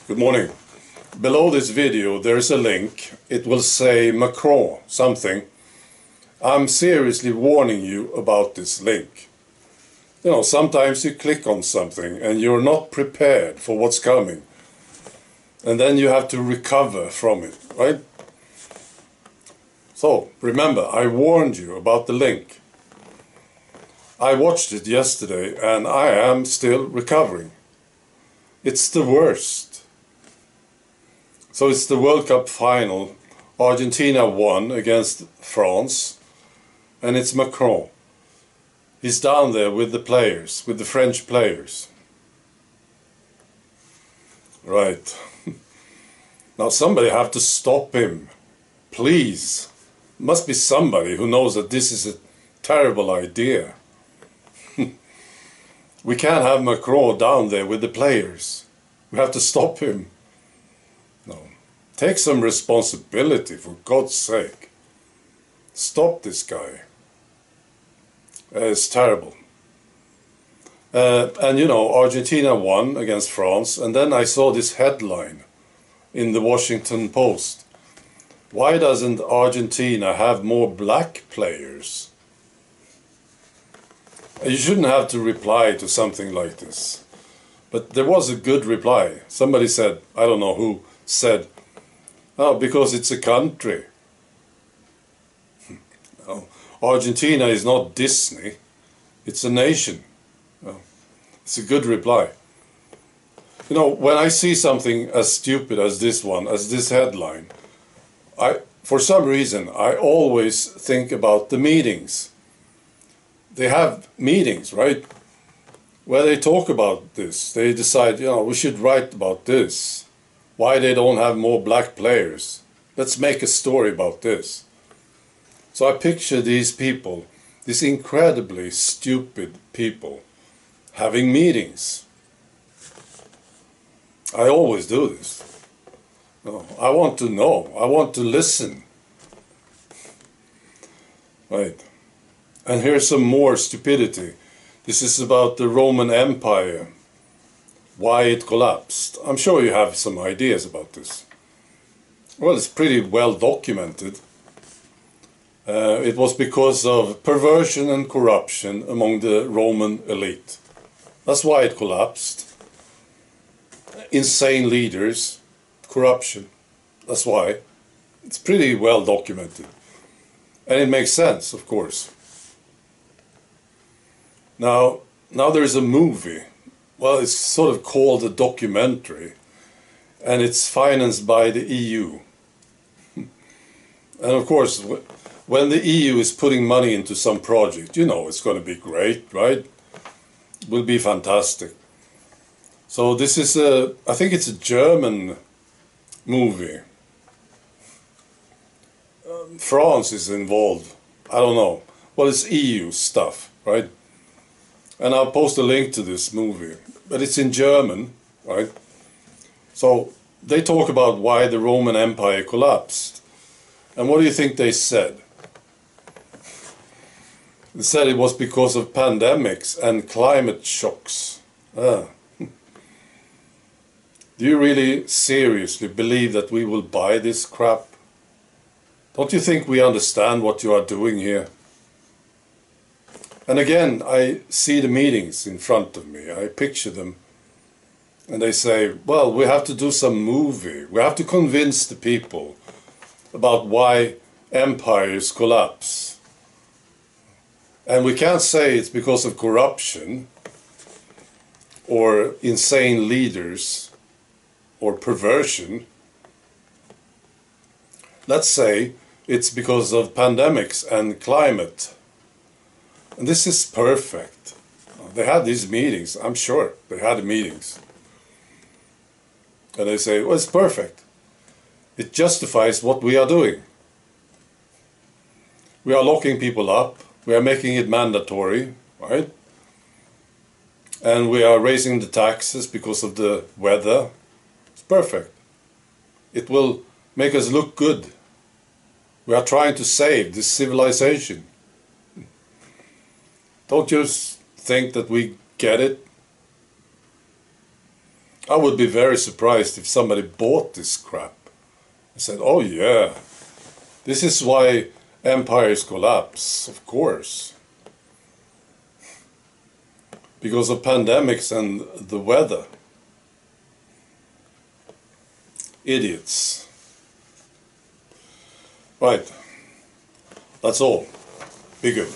Good morning. Below this video there is a link. It will say Macron something. I'm seriously warning you about this link. You know, sometimes you click on something and you're not prepared for what's coming. And then you have to recover from it, right? So, remember, I warned you about the link. I watched it yesterday and I am still recovering. It's the worst. So it's the World Cup final. Argentina won against France. And it's Macron. He's down there with the players, with the French players. Right. Now somebody have to stop him. Please. Must be somebody who knows that this is a terrible idea. We can't have Macron down there with the players. We have to stop him. No. Take some responsibility, for God's sake. Stop this guy. It's terrible. And you know, Argentina won against France, and then I saw this headline in the Washington Post. Why doesn't Argentina have more black players? You shouldn't have to reply to something like this. But there was a good reply. Somebody said, I don't know who, said, oh, because it's a country. No, Argentina is not Disney. It's a nation. No, it's a good reply. You know, when I see something as stupid as this one, as this headline, for some reason, I always think about the meetings. They have meetings, right? Where they talk about this. They decide, you know, we should write about this. Why they don't have more black players. Let's make a story about this. So I picture these people, these incredibly stupid people, having meetings. I always do this. No, I want to know. I want to listen. Right. And here's some more stupidity. This is about the Roman Empire. Why it collapsed. I'm sure you have some ideas about this. Well, it's pretty well documented. It was because of perversion and corruption among the Roman elite. That's why it collapsed. Insane leaders, corruption. That's why. It's pretty well documented. And it makes sense, of course. Now there's a movie. Well, it's sort of called a documentary. And it's financed by the EU. And of course, when the EU is putting money into some project, you know it's going to be great, right? It will be fantastic. So this is I think it's a German movie. France is involved. I don't know. Well, it's EU stuff, right? And I'll post a link to this movie. But it's in German, right? So they talk about why the Roman Empire collapsed. And what do you think they said? They said it was because of pandemics and climate shocks. Do you really seriously believe that we will buy this crap? Don't you think we understand what you are doing here? And again, I see the meetings in front of me. I picture them. And they say, well, we have to do some movie. We have to convince the people about why empires collapse. And we can't say it's because of corruption or insane leaders or perversion. Let's say it's because of pandemics and climate. And this is perfect. They had these meetings, I'm sure they had meetings. And they say, well, it's perfect. It justifies what we are doing. We are locking people up. We are making it mandatory, right? And we are raising the taxes because of the weather. It's perfect. It will make us look good. We are trying to save this civilization. Don't you think that we get it? I would be very surprised if somebody bought this crap and said, oh yeah, this is why empires collapse, of course. Because of pandemics and the weather. Idiots. Right. That's all. Be good.